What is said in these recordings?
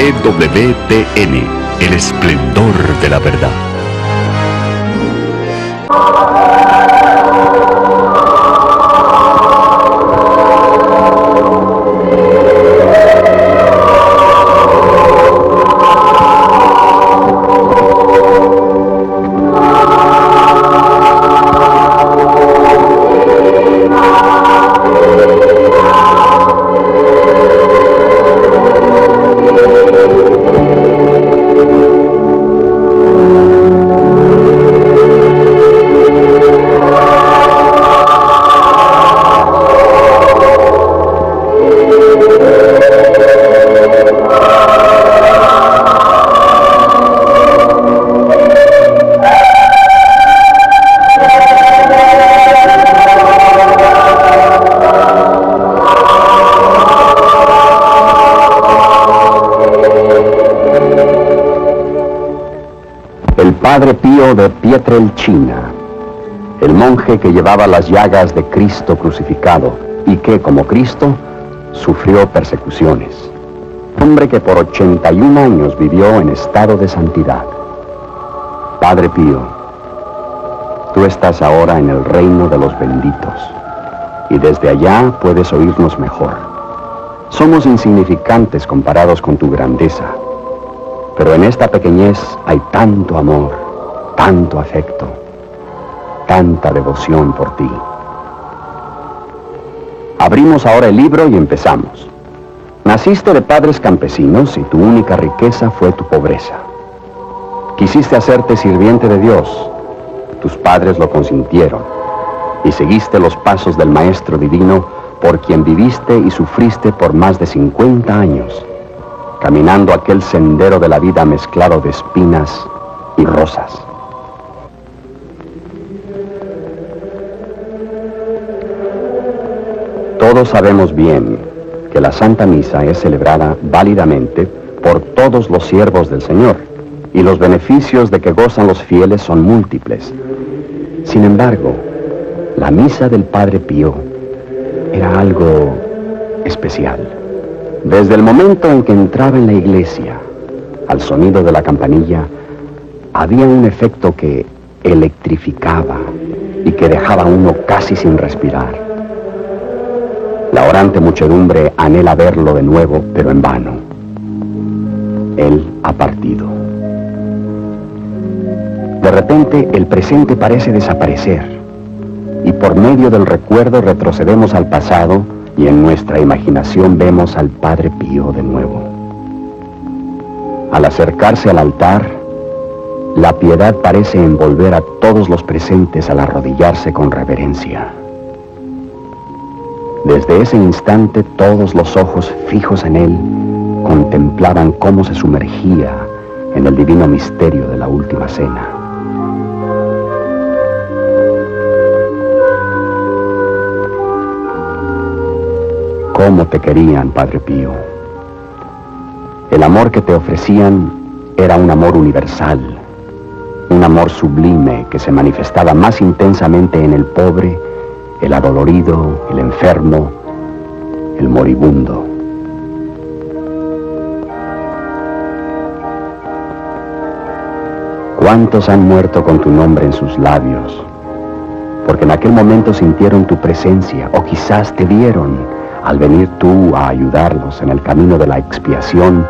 EWTN, el esplendor de la verdad. Padre Pío de Pietrelcina, el monje que llevaba las llagas de Cristo crucificado y que, como Cristo, sufrió persecuciones. Hombre que por 81 años vivió en estado de santidad. Padre Pío, tú estás ahora en el reino de los benditos y desde allá puedes oírnos mejor. Somos insignificantes comparados con tu grandeza, pero en esta pequeñez hay tanto amor, tanto afecto, tanta devoción por ti. Abrimos ahora el libro y empezamos. Naciste de padres campesinos y tu única riqueza fue tu pobreza. Quisiste hacerte sirviente de Dios. Tus padres lo consintieron y seguiste los pasos del Maestro Divino, por quien viviste y sufriste por más de 50 años, caminando aquel sendero de la vida mezclado de espinas y rosas. Todos sabemos bien que la Santa Misa es celebrada válidamente por todos los siervos del Señor, y los beneficios de que gozan los fieles son múltiples. Sin embargo, la misa del Padre Pío era algo especial. Desde el momento en que entraba en la iglesia, al sonido de la campanilla, había un efecto que electrificaba y que dejaba a uno casi sin respirar. La orante muchedumbre anhela verlo de nuevo, pero en vano. Él ha partido. De repente, el presente parece desaparecer, y por medio del recuerdo retrocedemos al pasado, y en nuestra imaginación vemos al Padre Pío de nuevo. Al acercarse al altar, la piedad parece envolver a todos los presentes al arrodillarse con reverencia. Desde ese instante, todos los ojos fijos en él contemplaban cómo se sumergía en el divino misterio de la última cena. ¿Cómo te querían, Padre Pío? El amor que te ofrecían era un amor universal, un amor sublime que se manifestaba más intensamente en el pobre, el adolorido, el enfermo, el moribundo. ¿Cuántos han muerto con tu nombre en sus labios? Porque en aquel momento sintieron tu presencia, o quizás te vieron al venir tú a ayudarlos en el camino de la expiación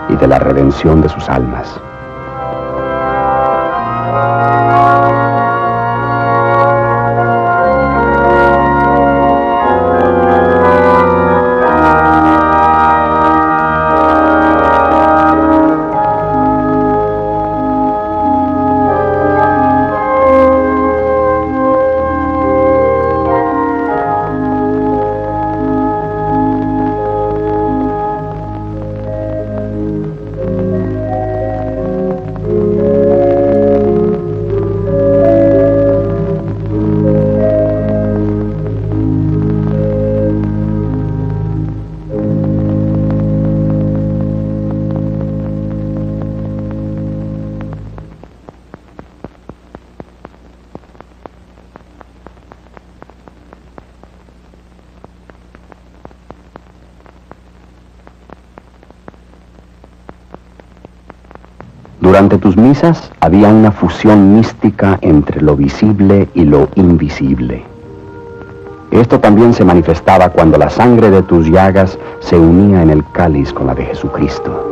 y de la redención de sus almas. Durante tus misas había una fusión mística entre lo visible y lo invisible. Esto también se manifestaba cuando la sangre de tus llagas se unía en el cáliz con la de Jesucristo.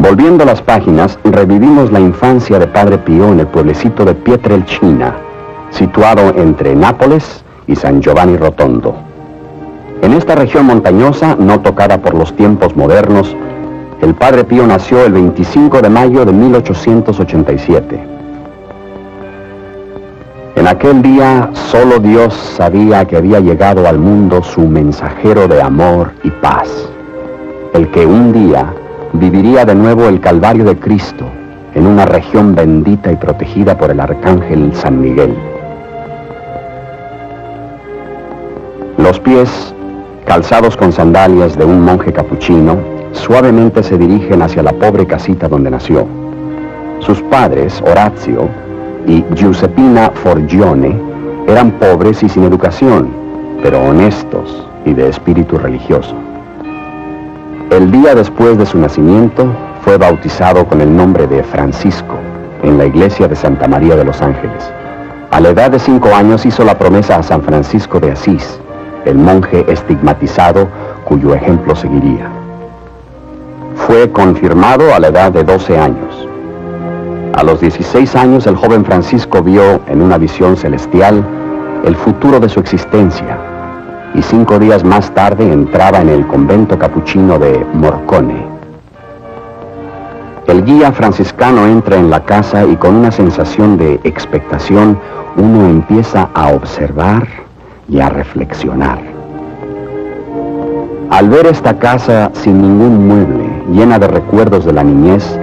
Volviendo las páginas, revivimos la infancia de Padre Pío en el pueblecito de Pietrelcina, situado entre Nápoles y San Giovanni Rotondo. En esta región montañosa, no tocada por los tiempos modernos, el Padre Pío nació el 25 de mayo de 1887. En aquel día, solo Dios sabía que había llegado al mundo su mensajero de amor y paz, el que un día viviría de nuevo el Calvario de Cristo en una región bendita y protegida por el arcángel San Miguel. Los pies, calzados con sandalias de un monje capuchino, suavemente se dirigen hacia la pobre casita donde nació. Sus padres, Orazio y Giuseppina Forgione, eran pobres y sin educación, pero honestos y de espíritu religioso. El día después de su nacimiento, fue bautizado con el nombre de Francisco en la iglesia de Santa María de los Ángeles. A la edad de 5 años hizo la promesa a San Francisco de Asís, el monje estigmatizado cuyo ejemplo seguiría. Fue confirmado a la edad de 12 años. A los 16 años, el joven Francisco vio en una visión celestial el futuro de su existencia, y 5 días más tarde entraba en el convento capuchino de Morcone. El guía franciscano entra en la casa y con una sensación de expectación uno empieza a observar y a reflexionar. Al ver esta casa sin ningún mueble, llena de recuerdos de la niñez,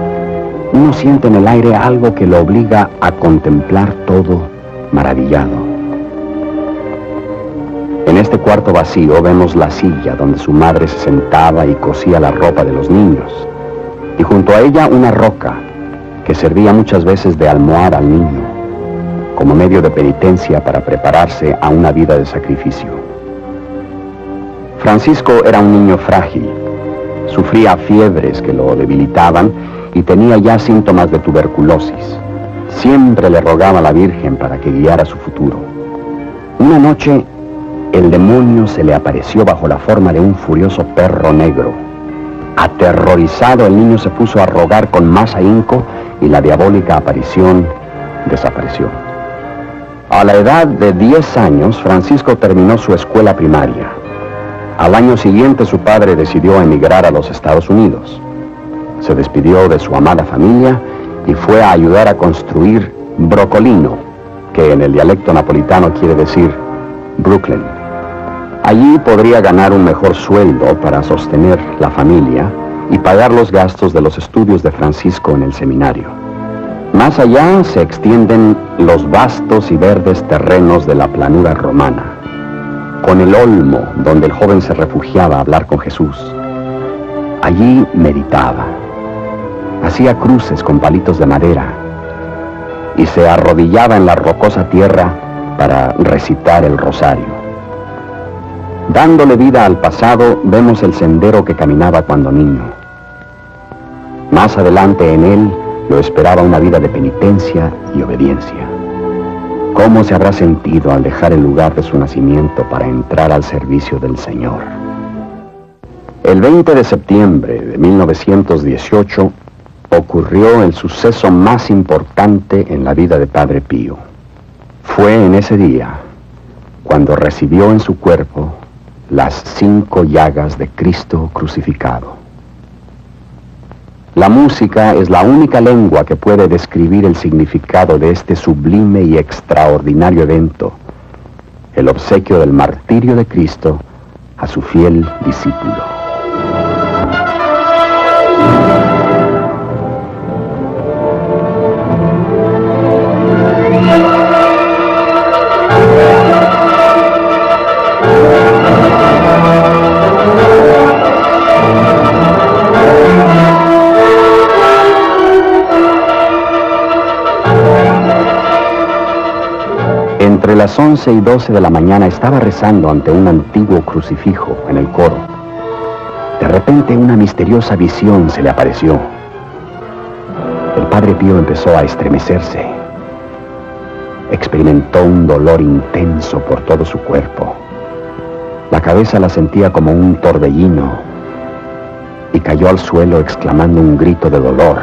uno siente en el aire algo que lo obliga a contemplar todo maravillado. En este cuarto vacío vemos la silla donde su madre se sentaba y cosía la ropa de los niños, y junto a ella una roca que servía muchas veces de almohada al niño, como medio de penitencia para prepararse a una vida de sacrificio. Francisco era un niño frágil, sufría fiebres que lo debilitaban y tenía ya síntomas de tuberculosis. Siempre le rogaba a la Virgen para que guiara su futuro. Una noche, el demonio se le apareció bajo la forma de un furioso perro negro. Aterrorizado, el niño se puso a rogar con más ahínco y la diabólica aparición desapareció. A la edad de 10 años, Francisco terminó su escuela primaria. Al año siguiente, su padre decidió emigrar a los Estados Unidos. Se despidió de su amada familia y fue a ayudar a construir Brocolino, que en el dialecto napolitano quiere decir Brooklyn. Allí podría ganar un mejor sueldo para sostener la familia y pagar los gastos de los estudios de Francisco en el seminario. Más allá se extienden los vastos y verdes terrenos de la planura romana, con el olmo donde el joven se refugiaba a hablar con Jesús. Allí meditaba, hacía cruces con palitos de madera y se arrodillaba en la rocosa tierra para recitar el rosario. Dándole vida al pasado, vemos el sendero que caminaba cuando niño. Más adelante en él lo esperaba una vida de penitencia y obediencia. ¿Cómo se habrá sentido al dejar el lugar de su nacimiento para entrar al servicio del Señor? El 20 de septiembre de 1918 ocurrió el suceso más importante en la vida de Padre Pío. Fue en ese día cuando recibió en su cuerpo las 5 llagas de Cristo crucificado. La música es la única lengua que puede describir el significado de este sublime y extraordinario evento, el obsequio del martirio de Cristo a su fiel discípulo. Entre las 11 y 12 de la mañana estaba rezando ante un antiguo crucifijo en el coro. De repente una misteriosa visión se le apareció. El Padre Pío empezó a estremecerse. Experimentó un dolor intenso por todo su cuerpo. La cabeza la sentía como un torbellino y cayó al suelo exclamando un grito de dolor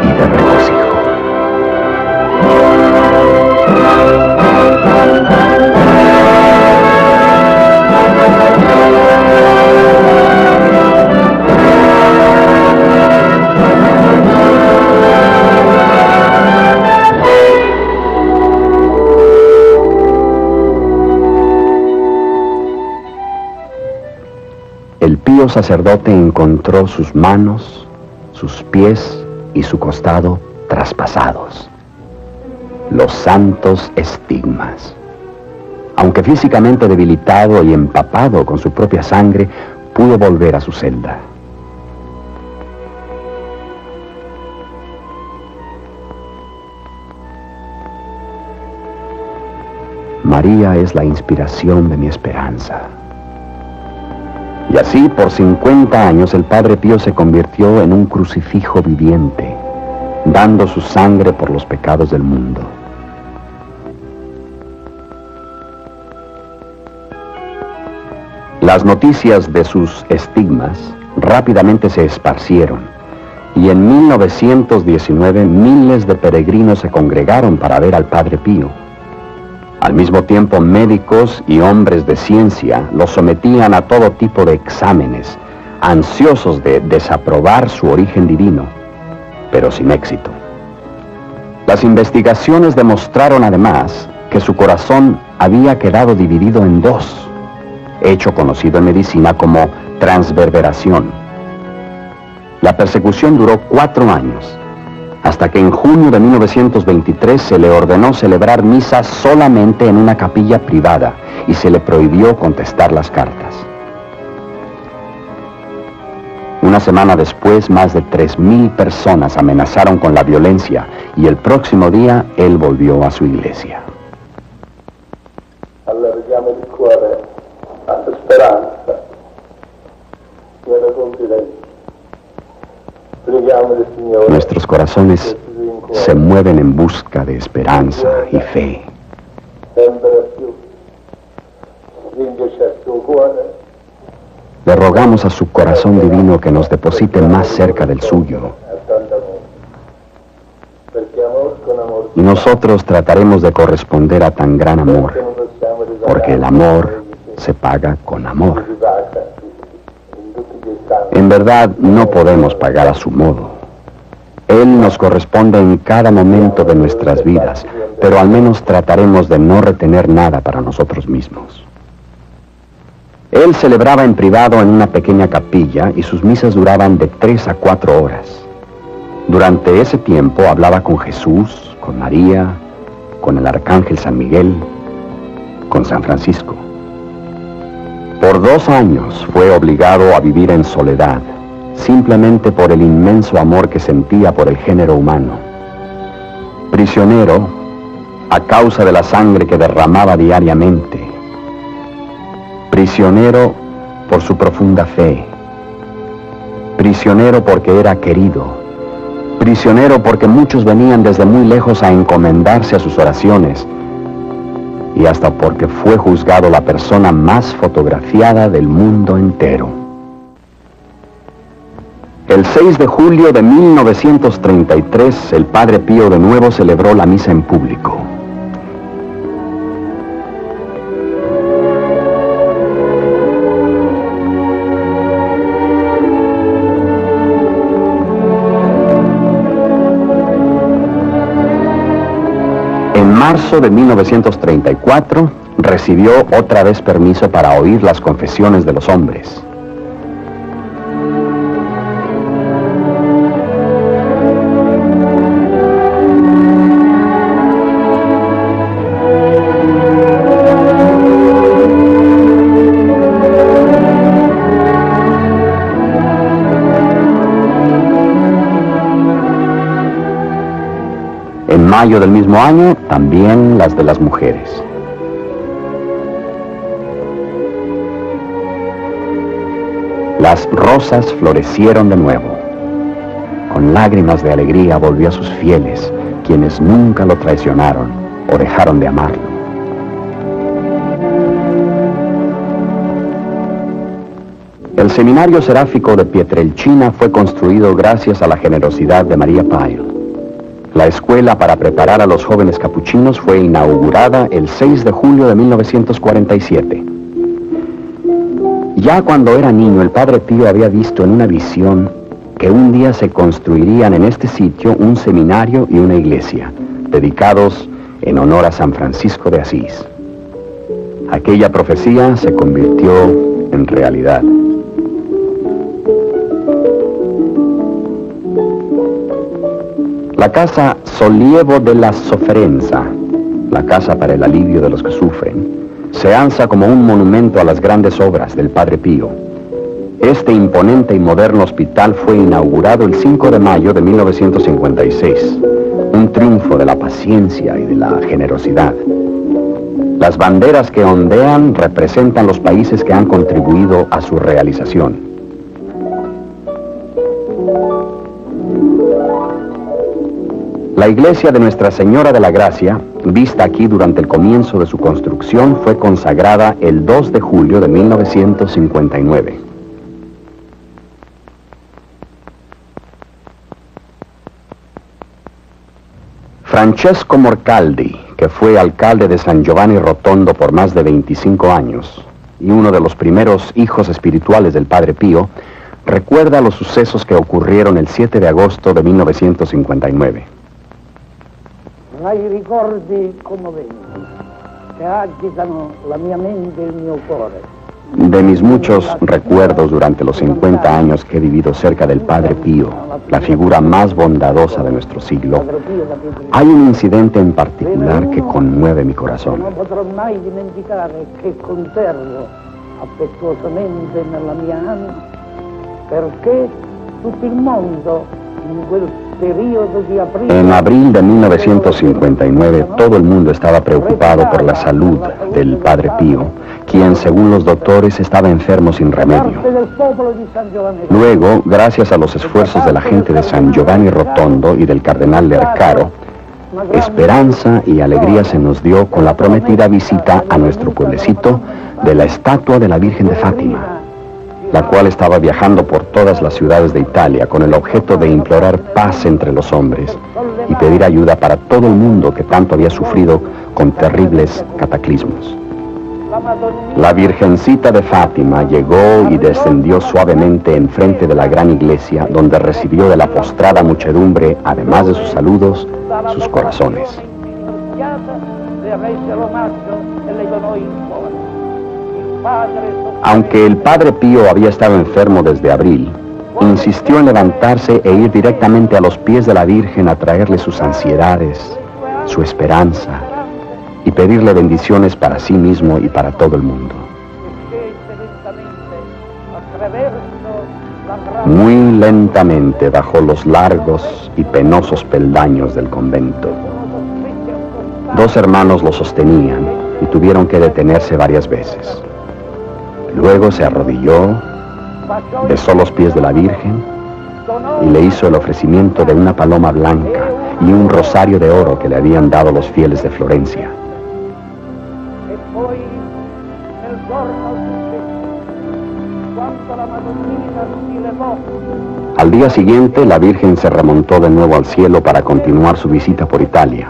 y de regocijo. El pío sacerdote encontró sus manos, sus pies y su costado traspasados. Los santos estigmas. Aunque físicamente debilitado y empapado con su propia sangre, pudo volver a su celda. María es la inspiración de mi esperanza. Y así, por 50 años, el Padre Pío se convirtió en un crucifijo viviente, dando su sangre por los pecados del mundo. Las noticias de sus estigmas rápidamente se esparcieron, y en 1919 miles de peregrinos se congregaron para ver al Padre Pío. Al mismo tiempo, médicos y hombres de ciencia los sometían a todo tipo de exámenes, ansiosos de desaprobar su origen divino, pero sin éxito. Las investigaciones demostraron además que su corazón había quedado dividido en 2, hecho conocido en medicina como transverberación. La persecución duró 4 años, hasta que en junio de 1923 se le ordenó celebrar misa solamente en una capilla privada y se le prohibió contestar las cartas. Una semana después, más de 3,000 personas amenazaron con la violencia y el próximo día él volvió a su iglesia. Allarghiamo il cuore alla speranza e alla confidenza. Preghiamo il Signore. Nuestros corazones se mueven en busca de esperanza y fe. Sempre più stringerci al suo cuore. Le rogamos a su corazón divino que nos deposite más cerca del suyo. A tanto amor. Perché amor con amor. Y nosotros trataremos de corresponder a tan gran amor, Perché non possiamo riparare porque el amor se paga con amor. ripagata in tutti gli istanti. En verdad, no podemos pagar a su modo. Él nos corresponde en cada momento de nuestras vidas, pero al menos trataremos de no retener nada para nosotros mismos. Él celebraba en privado en una pequeña capilla y sus misas duraban de 3 a 4 horas. Durante ese tiempo hablaba con Jesús, con María, con el arcángel San Miguel, con San Francisco. Por 2 años fue obligado a vivir en soledad, simplemente por el inmenso amor que sentía por el género humano. Prisionero a causa de la sangre que derramaba diariamente. Prisionero por su profunda fe. Prisionero porque era querido. prisionero porque muchos venían desde muy lejos a encomendarse a sus oraciones, y hasta porque fue juzgado la persona más fotografiada del mundo entero. El 6 de julio de 1933, el Padre Pío de nuevo celebró la misa en público. En marzo de 1934, recibió otra vez permiso para oír las confesiones de los hombres. En mayo del mismo año, también las de las mujeres. Las rosas florecieron de nuevo. Con lágrimas de alegría volvió a sus fieles, quienes nunca lo traicionaron o dejaron de amarlo. El seminario seráfico de Pietrelcina fue construido gracias a la generosidad de María Pyle. La escuela para preparar a los jóvenes capuchinos fue inaugurada el 6 de julio de 1947. Ya cuando era niño, el Padre Pío había visto en una visión que un día se construirían en este sitio un seminario y una iglesia, dedicados en honor a San Francisco de Asís. Aquella profecía se convirtió en realidad. La casa Sollievo della Sofferenza, la casa para el alivio de los que sufren, se alza como un monumento a las grandes obras del Padre Pío. Este imponente y moderno hospital fue inaugurado el 5 de mayo de 1956, un triunfo de la paciencia y de la generosidad. Las banderas que ondean representan los países que han contribuido a su realización. La iglesia de Nuestra Señora de la Gracia, vista aquí durante el comienzo de su construcción, fue consagrada el 2 de julio de 1959. Francesco Morcaldi, que fue alcalde de San Giovanni Rotondo por más de 25 años y uno de los primeros hijos espirituales del Padre Pío, recuerda los sucesos que ocurrieron el 7 de agosto de 1959. Ai ricordi commoventi che agitano la mia mente e il mio cuore. De mis muchos recuerdos durante los 50 años que he vivido cerca del Padre Pío, la figura más bondadosa de nuestro siglo, hay un incidente en particular que conmueve mi corazón. Non potrò mai dimenticare che conservo affettuosamente nella mia anima, perché tutto il mondo in quel periodo di aprile. En abril de 1959, todo el mundo estaba preocupado por la salud del Padre Pío, quien, según los doctores, estaba enfermo sin remedio. Luego, gracias a los esfuerzos de la gente de San Giovanni Rotondo y del cardenal Lercaro, esperanza y alegría se nos dio con la prometida visita a nuestro pueblecito de la estatua de la Virgen de Fátima, la cual estaba viajando por todas las ciudades de Italia con el objeto de implorar paz entre los hombres y pedir ayuda para todo el mundo que tanto había sufrido con terribles cataclismos. La Virgencita de Fátima llegó y descendió suavemente enfrente de la gran iglesia, donde recibió de la postrada muchedumbre, además de sus saludos, sus corazones. Aunque el Padre Pío había estado enfermo desde abril, insistió en levantarse e ir directamente a los pies de la Virgen a traerle sus ansiedades, su esperanza, y pedirle bendiciones para sí mismo y para todo el mundo. Muy lentamente bajó los largos y penosos peldaños del convento. Dos hermanos lo sostenían y tuvieron que detenerse varias veces. Luego se arrodilló, besó los pies de la Virgen y le hizo el ofrecimiento de una paloma blanca y un rosario de oro que le habían dado los fieles de Florencia. Al día siguiente, la Virgen se remontó de nuevo al cielo para continuar su visita por Italia.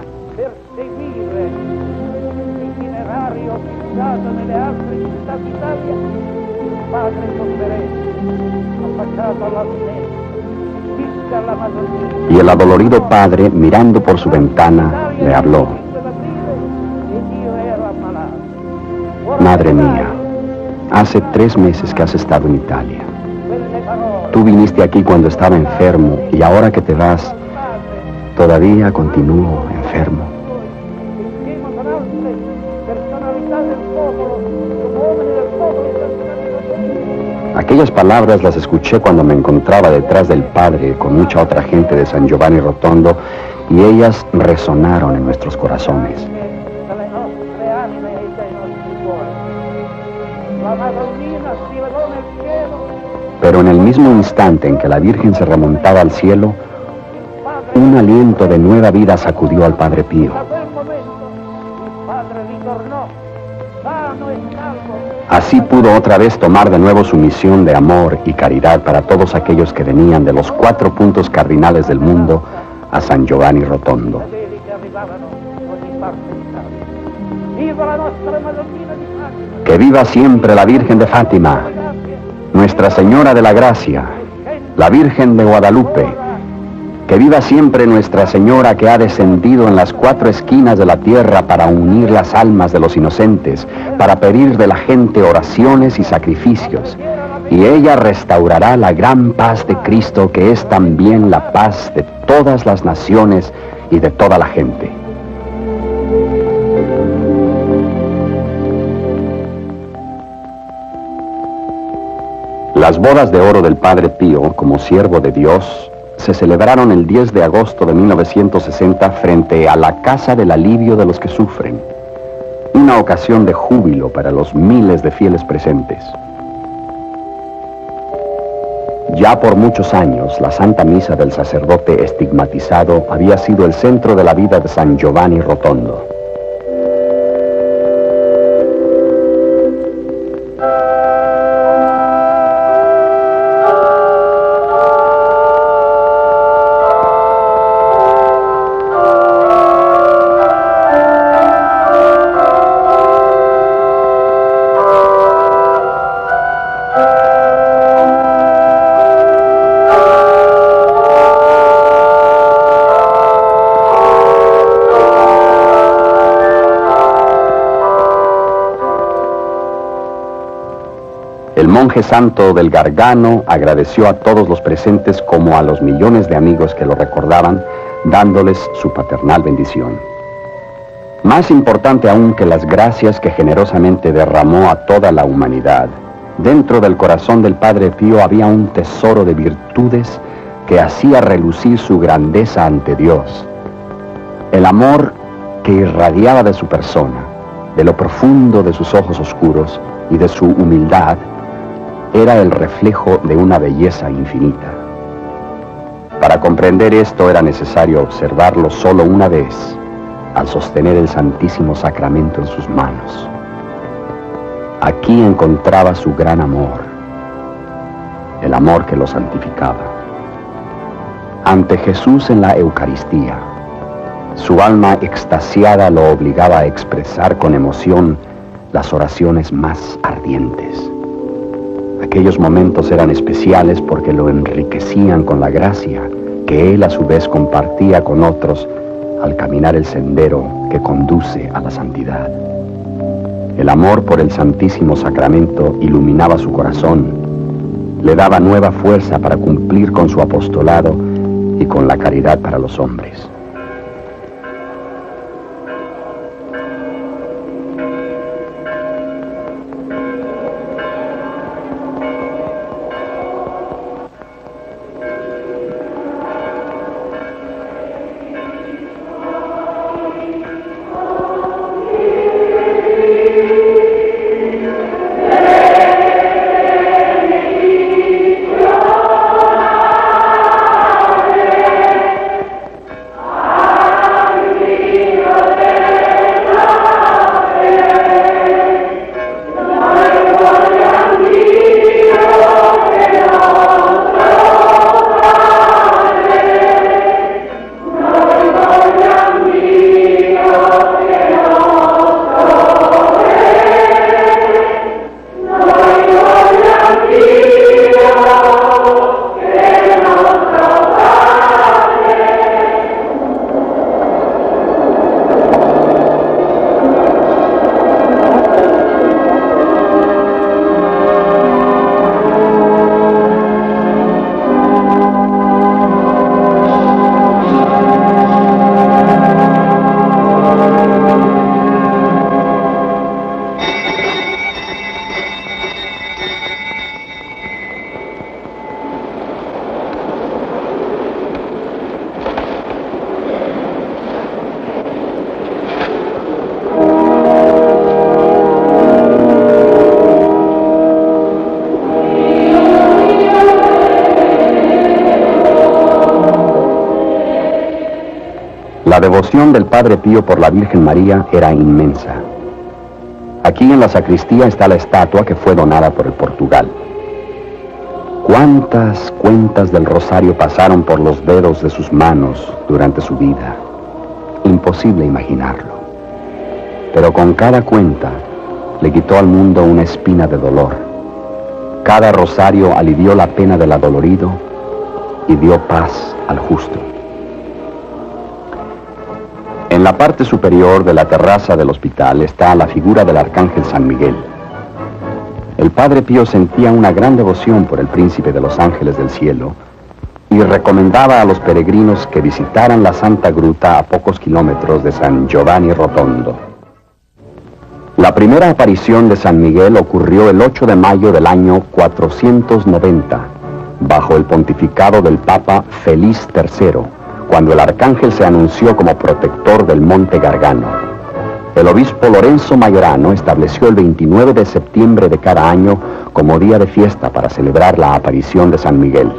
Y el adolorido padre, mirando por su ventana, le habló: Madre mía, hace 3 meses que has estado en Italia. Tú viniste aquí cuando estaba enfermo y ahora que te vas, todavía continúo enfermo. Aquellas palabras las escuché cuando me encontraba detrás del Padre con mucha otra gente de San Giovanni Rotondo y ellas resonaron en nuestros corazones. Pero en el mismo instante en que la Virgen se remontaba al cielo, un aliento de nueva vida sacudió al Padre Pío. Así pudo otra vez tomar de nuevo su misión de amor y caridad para todos aquellos que venían de los 4 puntos cardinales del mundo a San Giovanni Rotondo. Que viva siempre la Virgen de Fátima, Nuestra Señora de la Gracia, la Virgen de Guadalupe. Que viva siempre Nuestra Señora, que ha descendido en las 4 esquinas de la tierra para unir las almas de los inocentes, para pedir de la gente oraciones y sacrificios. Y ella restaurará la gran paz de Cristo, que es también la paz de todas las naciones y de toda la gente. Las bodas de oro del Padre Pío, como siervo de Dios, se celebraron el 10 de agosto de 1960 frente a la Casa del Alivio de los que Sufren. Una ocasión de júbilo para los miles de fieles presentes. Ya por muchos años, la Santa Misa del sacerdote estigmatizado había sido el centro de la vida de San Giovanni Rotondo. El monje santo del Gargano agradeció a todos los presentes como a los millones de amigos que lo recordaban, dándoles su paternal bendición. Más importante aún que las gracias que generosamente derramó a toda la humanidad, dentro del corazón del Padre Pío había un tesoro de virtudes que hacía relucir su grandeza ante Dios. El amor que irradiaba de su persona, de lo profundo de sus ojos oscuros y de su humildad, era el reflejo de una belleza infinita. Para comprender esto era necesario observarlo solo una vez, al sostener el Santísimo Sacramento en sus manos. Aquí encontraba su gran amor, el amor que lo santificaba. Ante Jesús en la Eucaristía, su alma extasiada lo obligaba a expresar con emoción las oraciones más ardientes. Aquellos momentos eran especiales porque lo enriquecían con la gracia que él a su vez compartía con otros al caminar el sendero que conduce a la santidad. El amor por el Santísimo Sacramento iluminaba su corazón, le daba nueva fuerza para cumplir con su apostolado y con la caridad para los hombres. La devoción del Padre Pío por la Virgen María era inmensa. Aquí en la sacristía está la estatua que fue donada por el Portugal. ¿Cuántas cuentas del rosario pasaron por los dedos de sus manos durante su vida? Imposible imaginarlo. Pero con cada cuenta le quitó al mundo una espina de dolor. Cada rosario alivió la pena del adolorido y dio paz al justo. En la parte superior de la terraza del hospital está la figura del arcángel San Miguel. El Padre Pío sentía una gran devoción por el príncipe de los ángeles del cielo y recomendaba a los peregrinos que visitaran la Santa Gruta a pocos kilómetros de San Giovanni Rotondo. La primera aparición de San Miguel ocurrió el 8 de mayo del año 490, bajo el pontificado del Papa Feliz III, cuando el arcángel se anunció como protector del Monte Gargano. El obispo Lorenzo Majorano estableció el 29 de septiembre de cada año como día de fiesta para celebrar la aparición de San Miguel.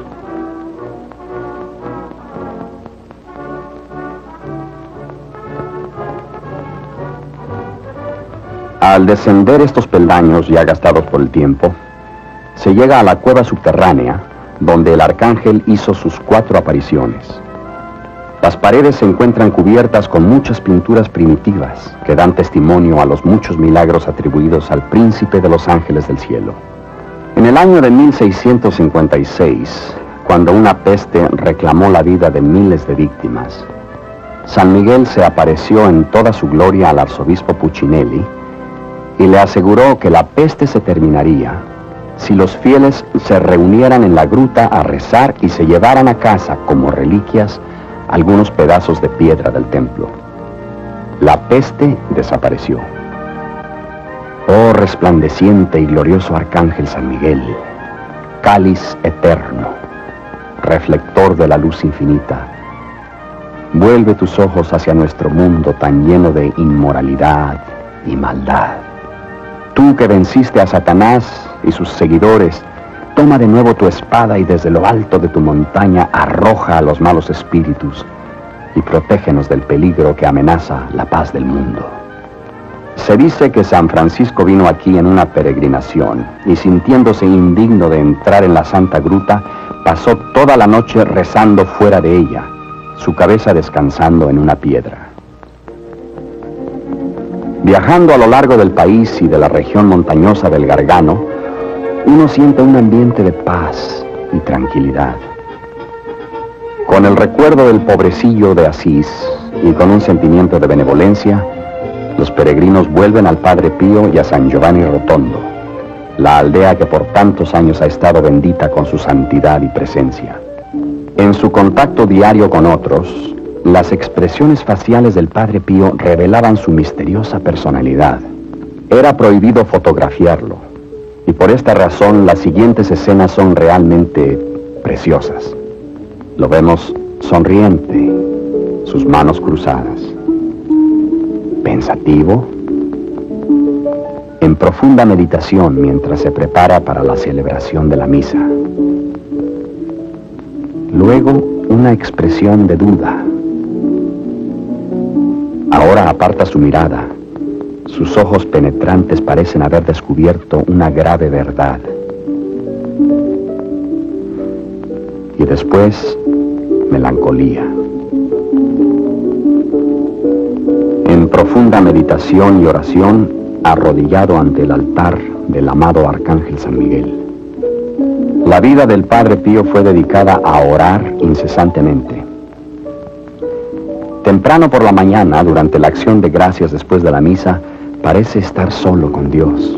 Al descender estos peldaños ya gastados por el tiempo, se llega a la cueva subterránea, donde el arcángel hizo sus 4 apariciones. Las paredes se encuentran cubiertas con muchas pinturas primitivas que dan testimonio a los muchos milagros atribuidos al príncipe de los ángeles del cielo. En el año de 1656, cuando una peste reclamó la vida de miles de víctimas, San Miguel se apareció en toda su gloria al arzobispo Puccinelli y le aseguró que la peste se terminaría si los fieles se reunieran en la gruta a rezar y se llevaran a casa como reliquias algunos pedazos de piedra del templo. La peste desapareció. Oh resplandeciente y glorioso arcángel San Miguel, cáliz eterno, reflector de la luz infinita, vuelve tus ojos hacia nuestro mundo tan lleno de inmoralidad y maldad. Tú que venciste a Satanás y sus seguidores, toma de nuevo tu espada y desde lo alto de tu montaña arroja a los malos espíritus y protégenos del peligro que amenaza la paz del mundo. Se dice que San Francisco vino aquí en una peregrinación y sintiéndose indigno de entrar en la Santa Gruta, pasó toda la noche rezando fuera de ella, su cabeza descansando en una piedra. Viajando a lo largo del país y de la región montañosa del Gargano, uno siente un ambiente de paz y tranquilidad. Con el recuerdo del pobrecillo de Asís y con un sentimiento de benevolencia, los peregrinos vuelven al Padre Pío y a San Giovanni Rotondo, la aldea que por tantos años ha estado bendita con su santidad y presencia. En su contacto diario con otros, las expresiones faciales del Padre Pío revelaban su misteriosa personalidad. Era prohibido fotografiarlo, y por esta razón las siguientes escenas son realmente preciosas. Lo vemos sonriente, sus manos cruzadas, pensativo, en profunda meditación mientras se prepara para la celebración de la misa. Luego, una expresión de duda. Ahora aparta su mirada. Sus ojos penetrantes parecen haber descubierto una grave verdad. Y después, melancolía. En profunda meditación y oración, arrodillado ante el altar del amado Arcángel San Miguel. La vida del Padre Pío fue dedicada a orar incesantemente. Temprano por la mañana, durante la acción de gracias después de la misa, parece estar solo con Dios.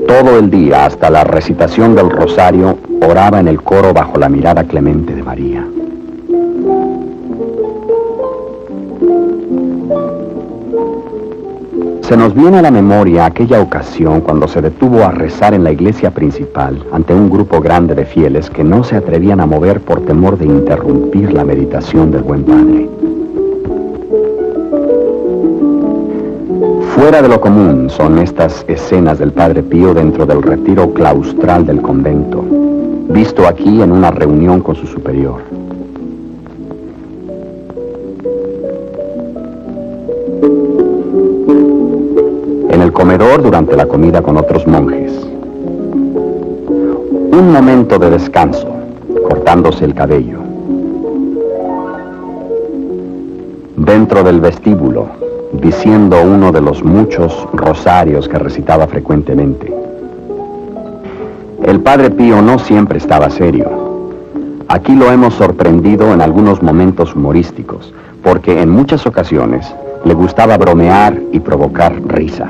Todo el día, hasta la recitación del rosario, oraba en el coro bajo la mirada clemente de María. Se nos viene a la memoria aquella ocasión cuando se detuvo a rezar en la iglesia principal ante un grupo grande de fieles que no se atrevían a mover por temor de interrumpir la meditación del buen Padre. Fuera de lo común son estas escenas del Padre Pío dentro del retiro claustral del convento, visto aquí en una reunión con su superior. comedor durante la comida con otros monjes. Un momento de descanso, cortándose el cabello. Dentro del vestíbulo, diciendo uno de los muchos rosarios que recitaba frecuentemente. El Padre Pío no siempre estaba serio. Aquí lo hemos sorprendido en algunos momentos humorísticos, porque en muchas ocasiones le gustaba bromear y provocar risa.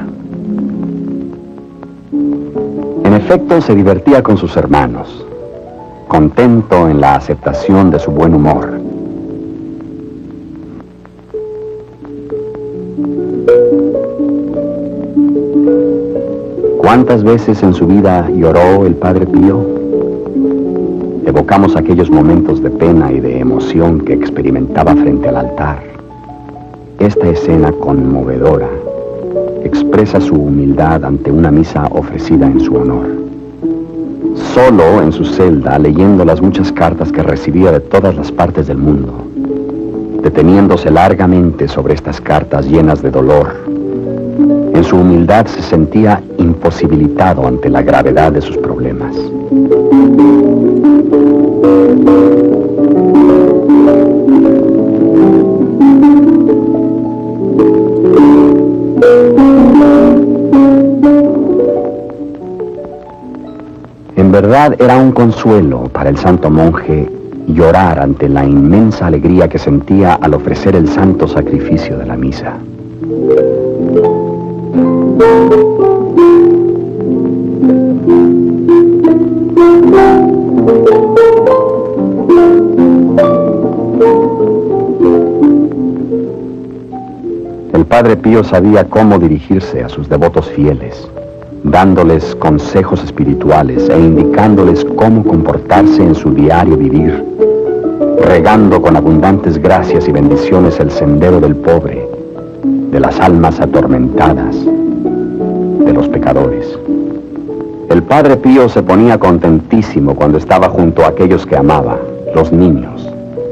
En efecto, se divertía con sus hermanos, contento en la aceptación de su buen humor. ¿Cuántas veces en su vida lloró el Padre Pío? Evocamos aquellos momentos de pena y de emoción que experimentaba frente al altar. Esta escena conmovedora expresa su humildad ante una misa ofrecida en su honor. Solo en su celda, leyendo las muchas cartas que recibía de todas las partes del mundo, deteniéndose largamente sobre estas cartas llenas de dolor, en su humildad se sentía imposibilitado ante la gravedad de sus problemas. En verdad era un consuelo para el santo monje llorar ante la inmensa alegría que sentía al ofrecer el santo sacrificio de la misa. El Padre Pío sabía cómo dirigirse a sus devotos fieles, dándoles consejos espirituales e indicándoles cómo comportarse en su diario vivir, regando con abundantes gracias y bendiciones el sendero del pobre, de las almas atormentadas, de los pecadores. El Padre Pío se ponía contentísimo cuando estaba junto a aquellos que amaba, los niños,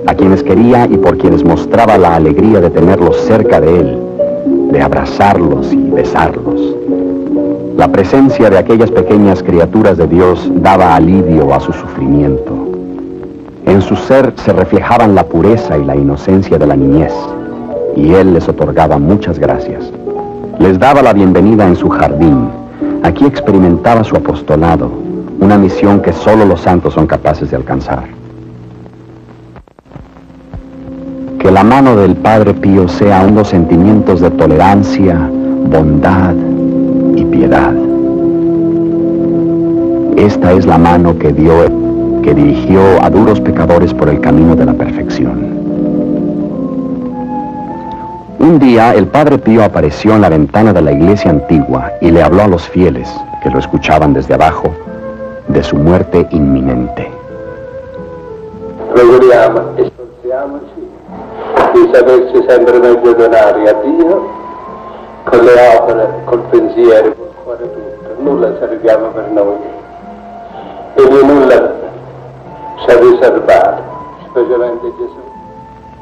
a quienes quería y por quienes mostraba la alegría de tenerlos cerca de él, de abrazarlos y besarlos. La presencia de aquellas pequeñas criaturas de Dios daba alivio a su sufrimiento. En su ser se reflejaban la pureza y la inocencia de la niñez, y él les otorgaba muchas gracias. Les daba la bienvenida en su jardín. Aquí experimentaba su apostolado, una misión que solo los santos son capaces de alcanzar. Que la mano del Padre Pío sea unos sentimientos de tolerancia, bondad y piedad. Esta es la mano que dirigió a duros pecadores por el camino de la perfección. Un día el Padre Pío apareció en la ventana de la iglesia antigua y le habló a los fieles, que lo escuchaban desde abajo, de su muerte inminente. Preghiamo e sforziamoci di saperci sempre meglio donare a Dio con le opere, col pensiero, col cuore tutto. Nulla serviamo per noi e di nulla ci ha riservato, specialmente Gesù.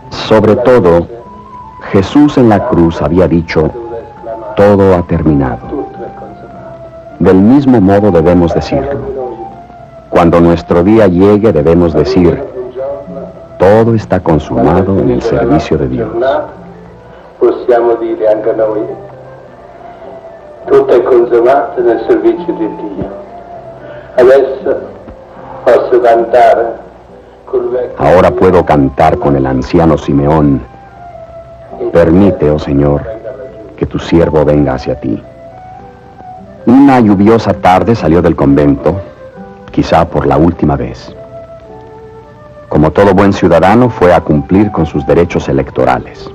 Sobre todo, Jesús en la cruz había dicho, todo ha terminado. Del mismo modo debemos decirlo. Cuando nuestro día llegue debemos decir, todo está consumado en el servicio de Dios. Possiamo dire anche noi, tutto è consumato nel servizio di Dio. Adesso posso cantare col vecchio. Ahora puedo cantar con el anciano Simeón. Permite, oh Señor, que tu siervo venga hacia ti. Una lluviosa tarde salió del convento, quizá por la última vez. Como todo buen ciudadano, fue a cumplir con sus derechos electorales.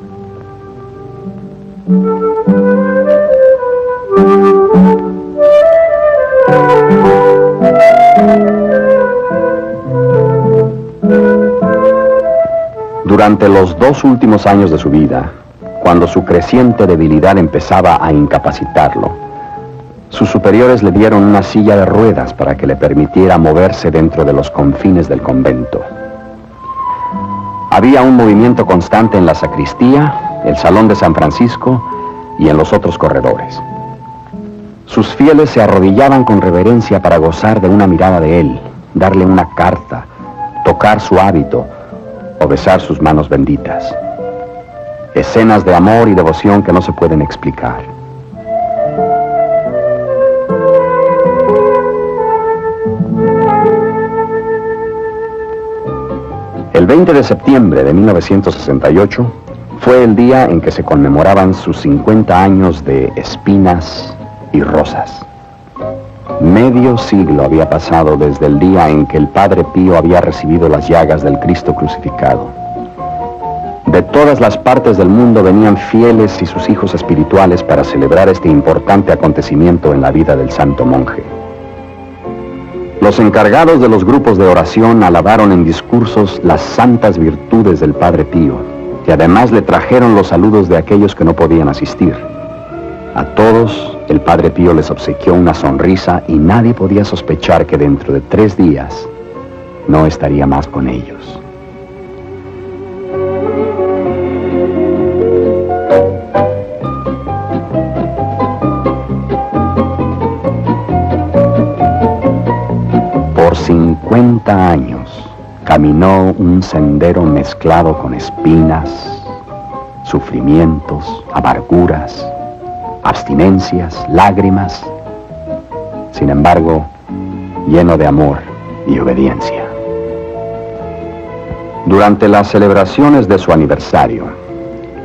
Durante los 2 últimos años de su vida, cuando su creciente debilidad empezaba a incapacitarlo, sus superiores le dieron una silla de ruedas para que le permitiera moverse dentro de los confines del convento. Había un movimiento constante en la sacristía, el salón de San Francisco y en los otros corredores. Sus fieles se arrodillaban con reverencia para gozar de una mirada de él, darle una carta, tocar su hábito o besar sus manos benditas. Escenas de amor y devoción que no se pueden explicar. El 20 de septiembre de 1968 fue el día en que se conmemoraban sus 50 años de espinas y rosas. Medio siglo había pasado desde el día en que el Padre Pío había recibido las llagas del Cristo crucificado. De todas las partes del mundo venían fieles y sus hijos espirituales para celebrar este importante acontecimiento en la vida del santo monje. Los encargados de los grupos de oración alabaron en discursos las santas virtudes del Padre Pío y además le trajeron los saludos de aquellos que no podían asistir. A todos, el Padre Pío les obsequió una sonrisa y nadie podía sospechar que dentro de 3 días no estaría más con ellos. Por 50 años caminó un sendero mezclado con espinas, sufrimientos, amarguras, abstinencias, lágrimas, sin embargo, lleno de amor y obediencia. Durante las celebraciones de su aniversario,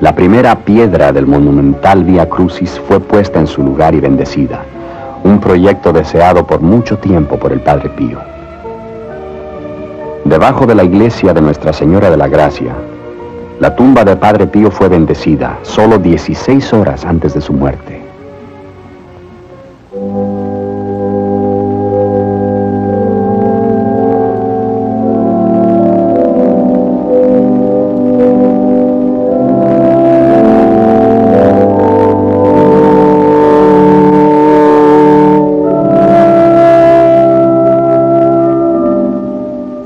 la primera piedra del monumental Vía Crucis fue puesta en su lugar y bendecida, un proyecto deseado por mucho tiempo por el Padre Pío. Debajo de la iglesia de Nuestra Señora de la Gracia, la tumba del Padre Pío fue bendecida solo 16 horas antes de su muerte.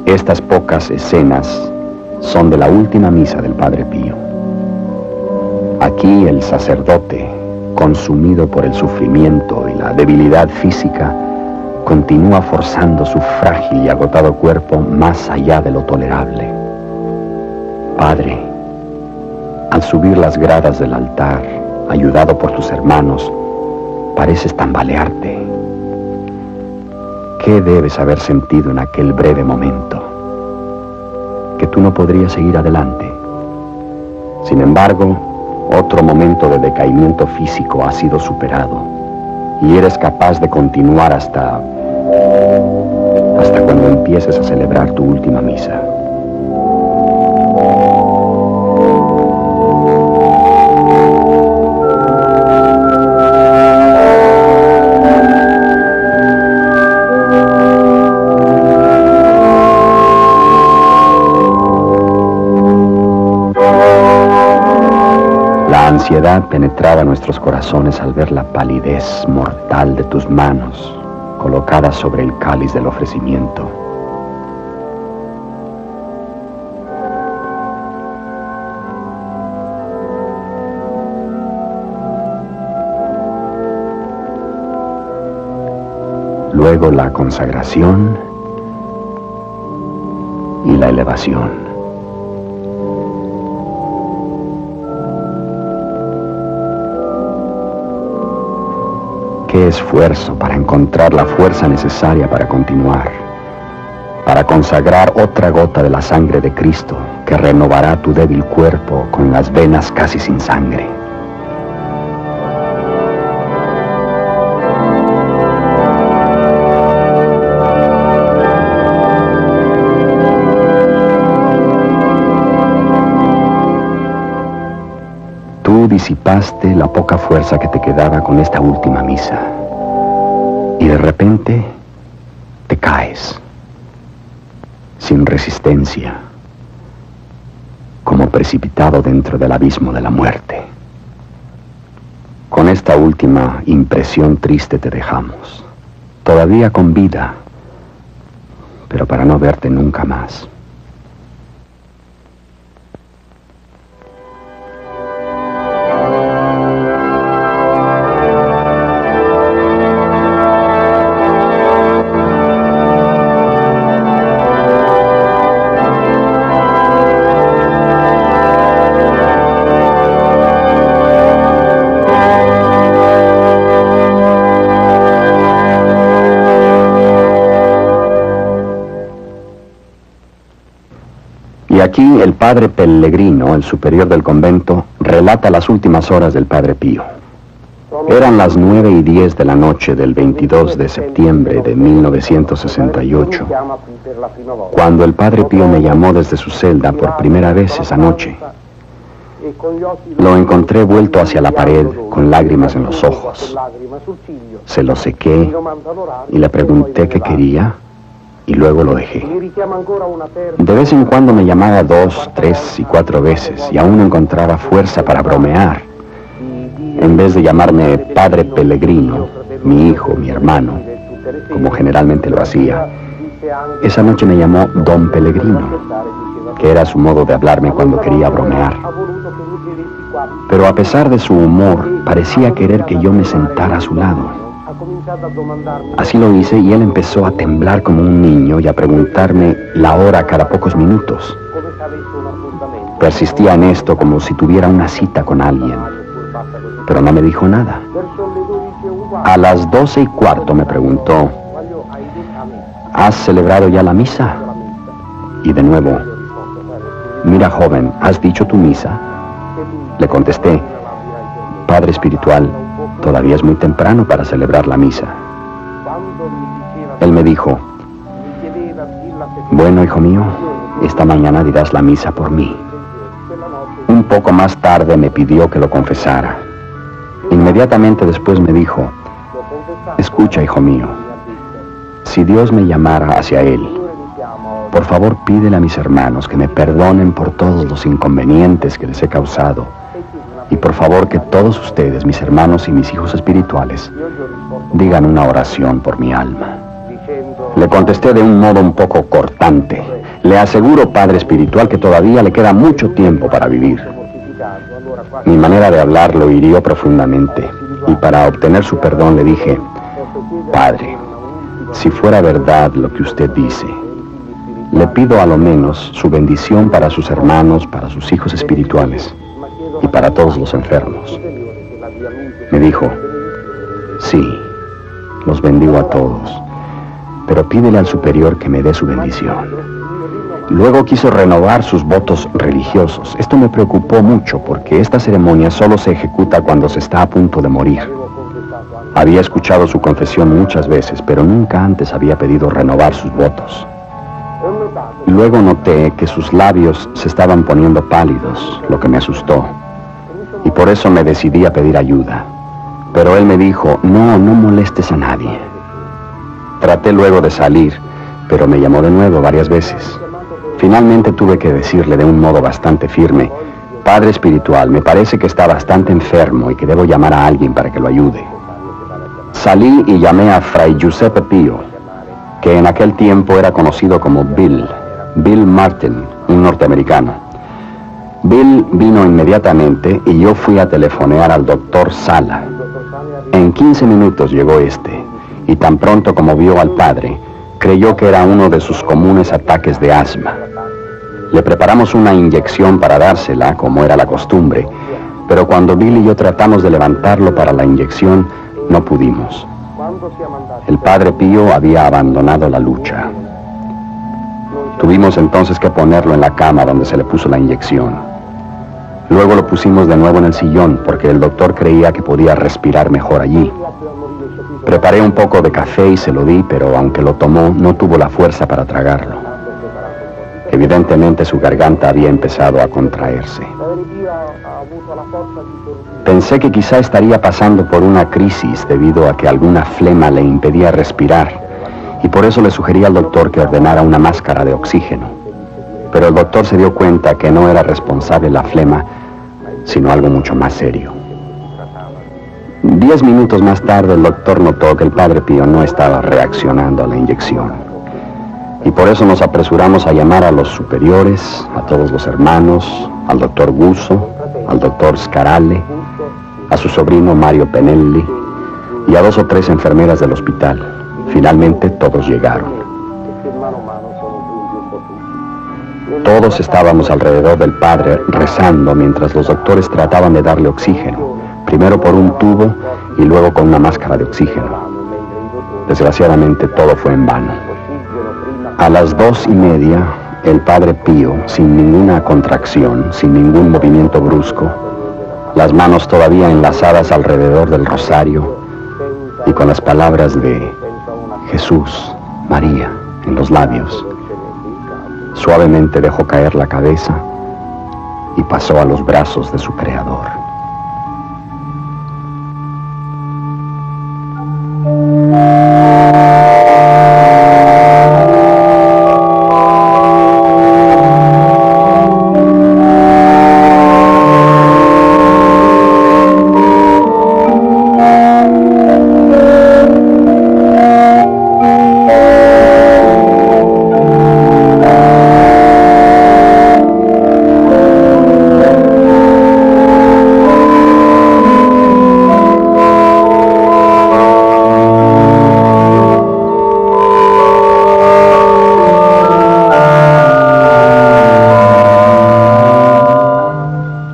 Estas pocas escenas son de la última misa del Padre Pío. Aquí el sacerdote, consumido por el sufrimiento y la debilidad física, continúa forzando su frágil y agotado cuerpo más allá de lo tolerable. Padre, al subir las gradas del altar, ayudado por tus hermanos, pareces tambalearte. ¿Qué debes haber sentido en aquel breve momento? Que tú no podrías seguir adelante. Sin embargo, otro momento de decaimiento físico ha sido superado y eres capaz de continuar hasta cuando empieces a celebrar tu última misa. La ansiedad penetraba nuestros corazones al ver la palidez mortal de tus manos colocadas sobre el cáliz del ofrecimiento. Luego la consagración y la elevación. Qué esfuerzo para encontrar la fuerza necesaria para continuar, para consagrar otra gota de la sangre de Cristo que renovará tu débil cuerpo con las venas casi sin sangre. Disipaste la poca fuerza que te quedaba con esta última misa y de repente te caes sin resistencia, como precipitado dentro del abismo de la muerte. Con esta última impresión triste te dejamos, todavía con vida, pero para no verte nunca más. aquí el padre Pellegrino, el superior del convento, relata las últimas horas del padre Pío. Eran las 9:10 de la noche del 22 de septiembre de 1968, cuando el padre Pío me llamó desde su celda por primera vez esa noche. Lo encontré vuelto hacia la pared, con lágrimas en los ojos. Se lo sequé y le pregunté qué quería, y luego lo dejé. De vez en cuando me llamaba 2, 3 y 4 veces, y aún encontraba fuerza para bromear. En vez de llamarme Padre Pellegrino, mi hijo, mi hermano, como generalmente lo hacía, esa noche me llamó Don Pellegrino, que era su modo de hablarme cuando quería bromear. Pero a pesar de su humor, parecía querer que yo me sentara a su lado. Así lo hice y él empezó a temblar como un niño y a preguntarme la hora cada pocos minutos. Persistía en esto como si tuviera una cita con alguien, pero no me dijo nada. A las 12:15 me preguntó, ¿has celebrado ya la misa? Y de nuevo, mira joven, ¿has dicho tu misa? Le contesté, Padre espiritual, todavía es muy temprano para celebrar la misa. Él me dijo, bueno, hijo mío, esta mañana dirás la misa por mí. Un poco más tarde me pidió que lo confesara. Inmediatamente después me dijo, escucha, hijo mío, si Dios me llamara hacia Él, por favor pídele a mis hermanos que me perdonen por todos los inconvenientes que les he causado, y por favor que todos ustedes, mis hermanos y mis hijos espirituales, digan una oración por mi alma. Le contesté de un modo un poco cortante. Le aseguro, Padre espiritual, que todavía le queda mucho tiempo para vivir. Mi manera de hablar lo hirió profundamente, y para obtener su perdón le dije, Padre, si fuera verdad lo que usted dice, le pido a lo menos su bendición para sus hermanos, para sus hijos espirituales y para todos los enfermos. Me dijo, sí, los bendigo a todos, pero pídele al superior que me dé su bendición. Luego quiso renovar sus votos religiosos. Esto me preocupó mucho porque esta ceremonia solo se ejecuta cuando se está a punto de morir. Había escuchado su confesión muchas veces, pero nunca antes había pedido renovar sus votos. Luego noté que sus labios se estaban poniendo pálidos, lo que me asustó, y por eso me decidí a pedir ayuda. Pero él me dijo, no molestes a nadie. Traté luego de salir, pero me llamó de nuevo varias veces. Finalmente tuve que decirle de un modo bastante firme, Padre espiritual, me parece que está bastante enfermo y que debo llamar a alguien para que lo ayude. Salí y llamé a Fray Giuseppe Pío, que en aquel tiempo era conocido como Bill Martin, un norteamericano. Bill vino inmediatamente y yo fui a telefonear al doctor Sala. En 15 minutos llegó este, y tan pronto como vio al padre, creyó que era uno de sus comunes ataques de asma. Le preparamos una inyección para dársela, como era la costumbre, pero cuando Bill y yo tratamos de levantarlo para la inyección, no pudimos. El padre Pío había abandonado la lucha. Tuvimos entonces que ponerlo en la cama donde se le puso la inyección. Luego lo pusimos de nuevo en el sillón porque el doctor creía que podía respirar mejor allí. Preparé un poco de café y se lo di, pero aunque lo tomó, no tuvo la fuerza para tragarlo. Evidentemente su garganta había empezado a contraerse. Pensé que quizá estaría pasando por una crisis debido a que alguna flema le impedía respirar, y por eso le sugerí al doctor que ordenara una máscara de oxígeno. Pero el doctor se dio cuenta que no era responsable la flema, sino algo mucho más serio. 10 minutos más tarde el doctor notó que el padre Pío no estaba reaccionando a la inyección. Y por eso nos apresuramos a llamar a los superiores, a todos los hermanos, al doctor Guso, al doctor Scarale, a su sobrino Mario Penelli y a 2 o 3 enfermeras del hospital. Finalmente todos llegaron. Todos estábamos alrededor del padre rezando mientras los doctores trataban de darle oxígeno, primero por un tubo y luego con una máscara de oxígeno. Desgraciadamente todo fue en vano. A las 2:30 El Padre Pío, sin ninguna contracción, sin ningún movimiento brusco, las manos todavía enlazadas alrededor del rosario y con las palabras de Jesús, María en los labios, suavemente dejó caer la cabeza y pasó a los brazos de su Creador.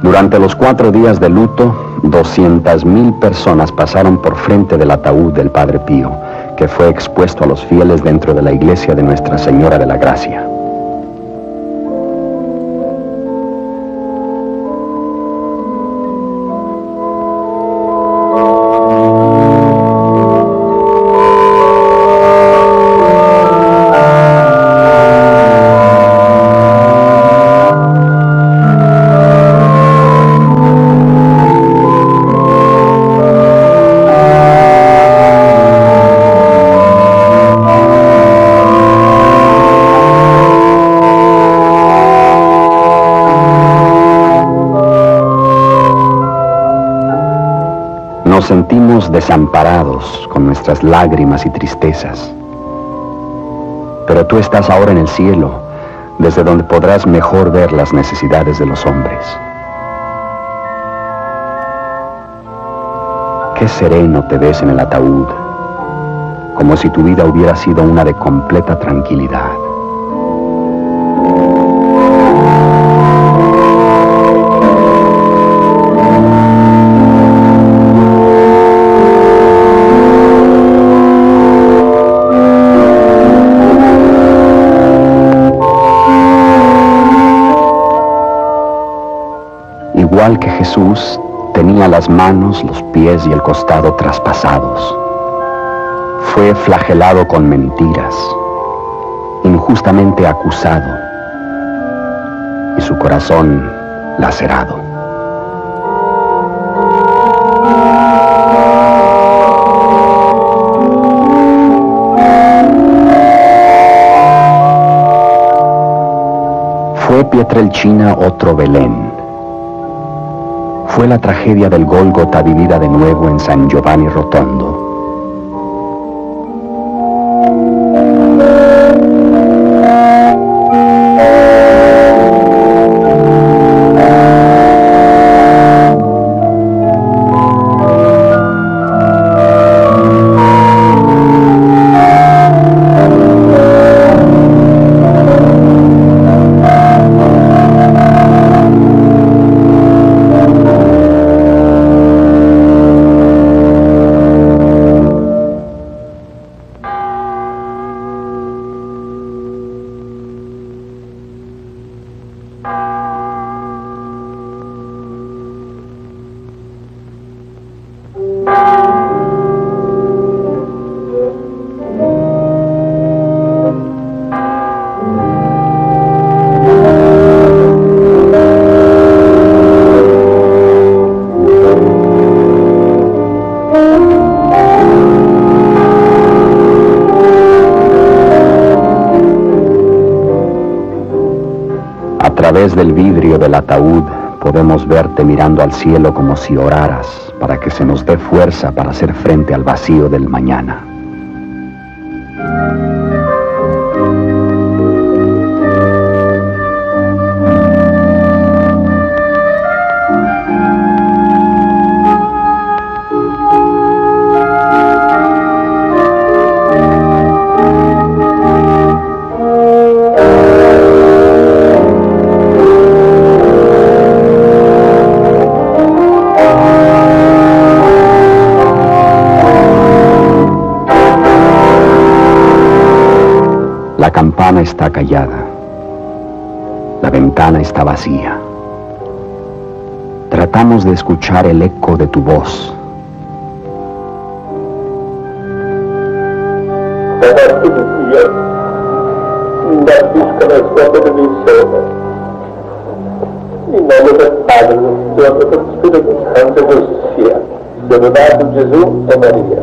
Durante los 4 días de luto, 200,000 personas pasaron por frente del ataúd del Padre Pío, que fue expuesto a los fieles dentro de la iglesia de Nuestra Señora de la Gracia. Nos sentimos desamparados con nuestras lágrimas y tristezas. Pero tú estás ahora en el cielo, desde donde podrás mejor ver las necesidades de los hombres. Qué sereno te ves en el ataúd, como si tu vida hubiera sido una de completa tranquilidad. Igual que Jesús, tenía las manos, los pies y el costado traspasados. Fue flagelado con mentiras, injustamente acusado, y su corazón lacerado. Fue Pietrelcina otro Belén. Fue la tragedia del Gólgota vivida de nuevo en San Giovanni Rotondo. A través del vidrio del ataúd podemos verte mirando al cielo como si oraras para que se nos dé fuerza para hacer frente al vacío del mañana. La campana está callada. La ventana está vacía. Tratamos de escuchar el eco de tu voz. Invertisca la sua benedizione. In nome del Padre, del Figlio e dello Spirito Santo, così sia. Lodato Gesù e Maria.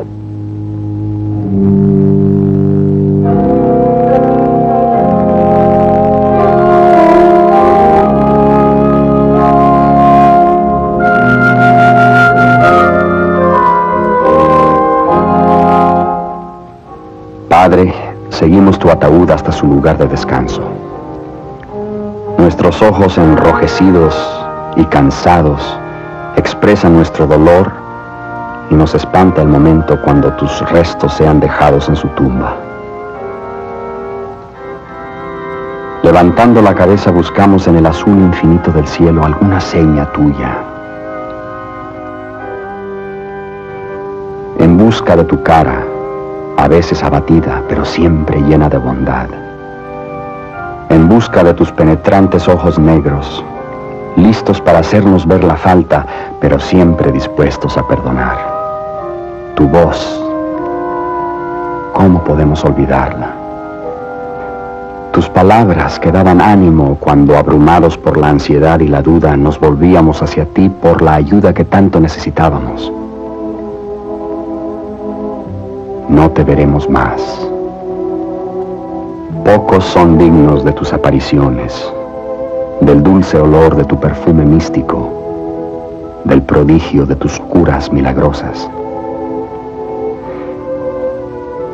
Padre, seguimos tu ataúd hasta su lugar de descanso. Nuestros ojos enrojecidos y cansados expresan nuestro dolor y nos espanta el momento cuando tus restos sean dejados en su tumba. Levantando la cabeza buscamos en el azul infinito del cielo alguna seña tuya. En busca de tu cara, a veces abatida, pero siempre llena de bondad. En busca de tus penetrantes ojos negros, listos para hacernos ver la falta, pero siempre dispuestos a perdonar. Tu voz, ¿cómo podemos olvidarla? Tus palabras que daban ánimo cuando, abrumados por la ansiedad y la duda, nos volvíamos hacia ti por la ayuda que tanto necesitábamos. No te veremos más. Pocos son dignos de tus apariciones, del dulce olor de tu perfume místico, del prodigio de tus curas milagrosas.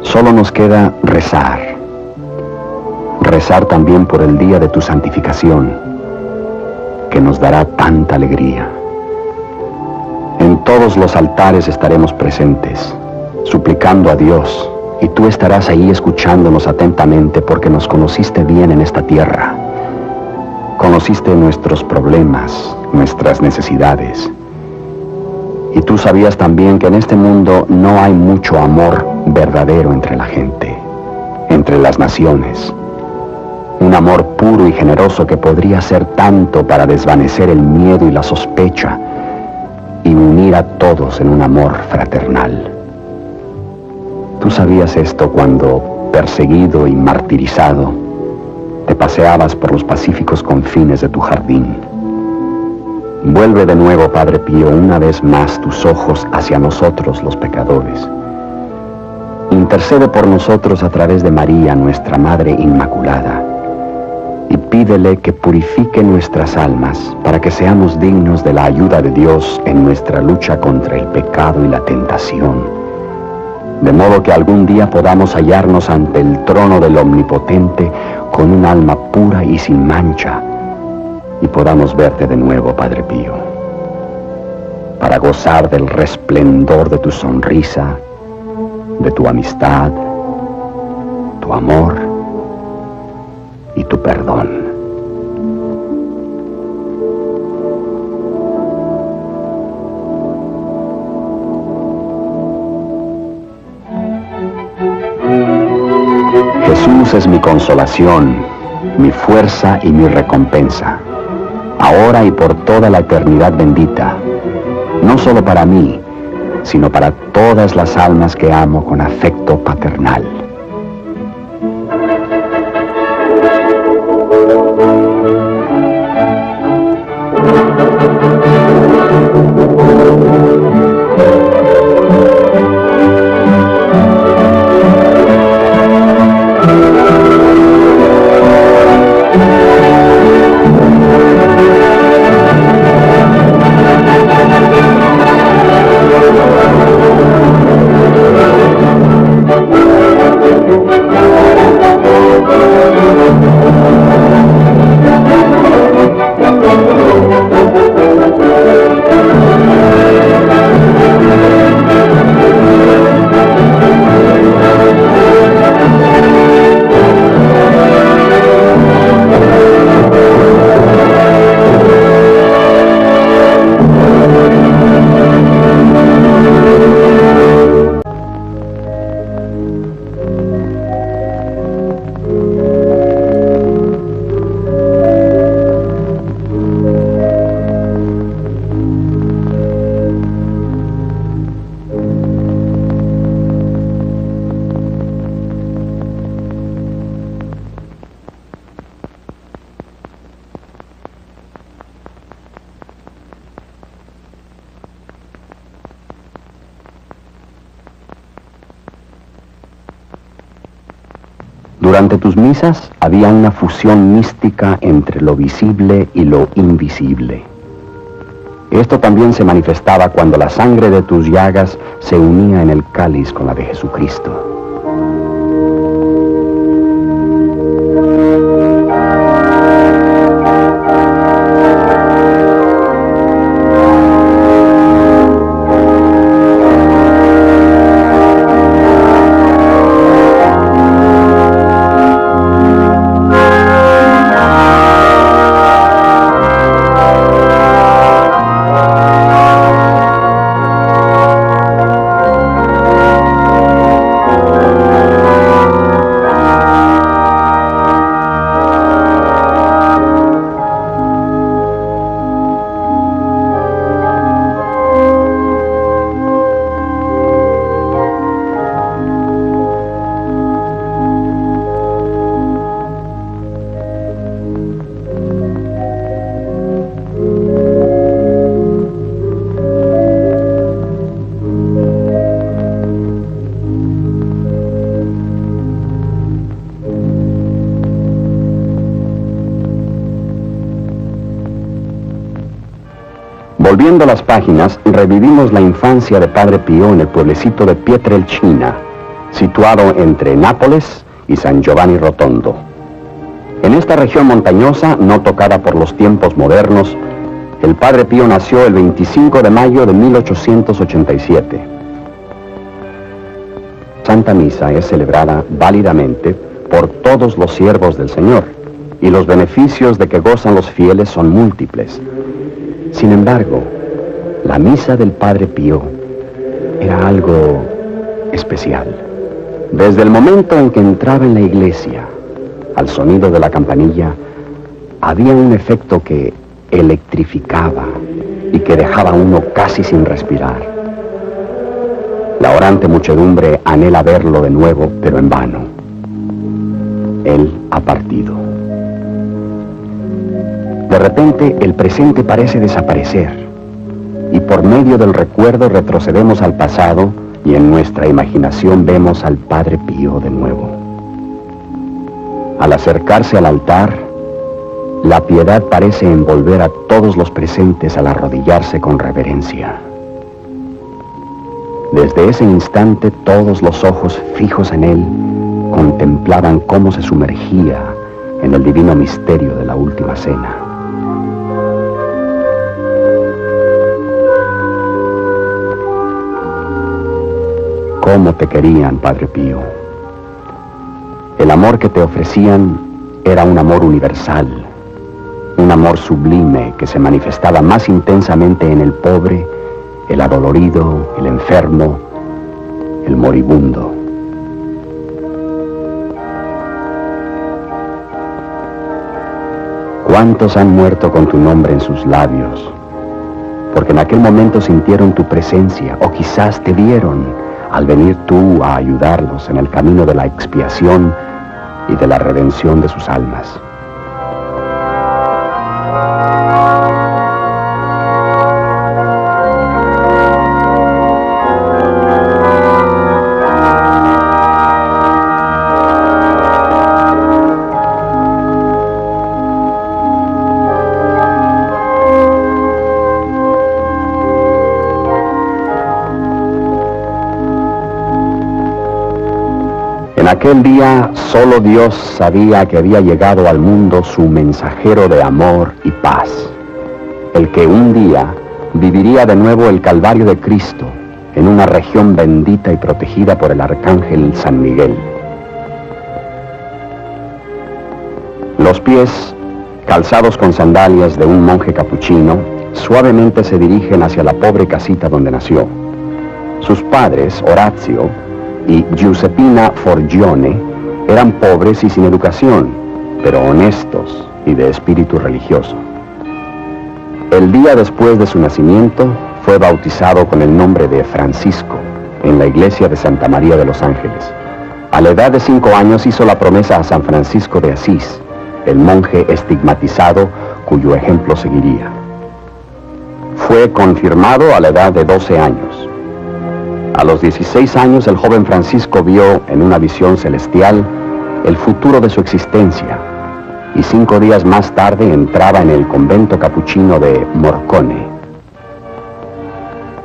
Solo nos queda rezar. Rezar también por el día de tu santificación, que nos dará tanta alegría. En todos los altares estaremos presentes, suplicando a Dios, y tú estarás ahí escuchándonos atentamente porque nos conociste bien en esta tierra. Conociste nuestros problemas, nuestras necesidades. Y tú sabías también que en este mundo no hay mucho amor verdadero entre la gente, entre las naciones. Un amor puro y generoso que podría hacer tanto para desvanecer el miedo y la sospecha y unir a todos en un amor fraternal. Tú sabías esto cuando, perseguido y martirizado, te paseabas por los pacíficos confines de tu jardín. Vuelve de nuevo, Padre Pío, una vez más tus ojos hacia nosotros los pecadores. Intercede por nosotros a través de María, nuestra Madre Inmaculada, y pídele que purifique nuestras almas para que seamos dignos de la ayuda de Dios en nuestra lucha contra el pecado y la tentación, de modo que algún día podamos hallarnos ante el trono del Omnipotente con un alma pura y sin mancha, y podamos verte de nuevo, Padre Pío, para gozar del resplendor de tu sonrisa, de tu amistad, tu amor y tu perdón. Jesús es mi consolación, mi fuerza y mi recompensa, ahora y por toda la eternidad bendita, no solo para mí, sino para todas las almas que amo con afecto paternal. Durante tus misas había una fusión mística entre lo visible y lo invisible. Esto también se manifestaba cuando la sangre de tus llagas se unía en el cáliz con la de Jesucristo. Volviendo las páginas, revivimos la infancia de Padre Pío en el pueblecito de Pietrelcina, situado entre Nápoles y San Giovanni Rotondo. En esta región montañosa, no tocada por los tiempos modernos, el Padre Pío nació el 25 de mayo de 1887. Santa Misa es celebrada válidamente por todos los siervos del Señor, y los beneficios de que gozan los fieles son múltiples. Sin embargo, la misa del Padre Pío era algo especial. Desde el momento en que entraba en la iglesia, al sonido de la campanilla, había un efecto que electrificaba y que dejaba a uno casi sin respirar. La orante muchedumbre anhela verlo de nuevo, pero en vano. Él ha partido. De repente, el presente parece desaparecer, y por medio del recuerdo retrocedemos al pasado y en nuestra imaginación vemos al Padre Pío de nuevo. Al acercarse al altar, la piedad parece envolver a todos los presentes al arrodillarse con reverencia. Desde ese instante, todos los ojos fijos en él contemplaban cómo se sumergía en el divino misterio de la última cena. ¿Cómo te querían, Padre Pío? El amor que te ofrecían era un amor universal, un amor sublime que se manifestaba más intensamente en el pobre, el adolorido, el enfermo, el moribundo. ¿Cuántos han muerto con tu nombre en sus labios? Porque en aquel momento sintieron tu presencia, o quizás te vieron al venir tú a ayudarlos en el camino de la expiación y de la redención de sus almas. En aquel día solo Dios sabía que había llegado al mundo su mensajero de amor y paz, el que un día viviría de nuevo el Calvario de Cristo en una región bendita y protegida por el arcángel San Miguel. Los pies, calzados con sandalias de un monje capuchino, suavemente se dirigen hacia la pobre casita donde nació. Sus padres, Orazio y Giuseppina Forgione, eran pobres y sin educación, pero honestos y de espíritu religioso. El día después de su nacimiento, fue bautizado con el nombre de Francisco en la iglesia de Santa María de los Ángeles. A la edad de 5 años hizo la promesa a San Francisco de Asís, el monje estigmatizado cuyo ejemplo seguiría. Fue confirmado a la edad de 12 años. A los 16 años, el joven Francisco vio en una visión celestial el futuro de su existencia, y 5 días más tarde entraba en el convento capuchino de Morcone.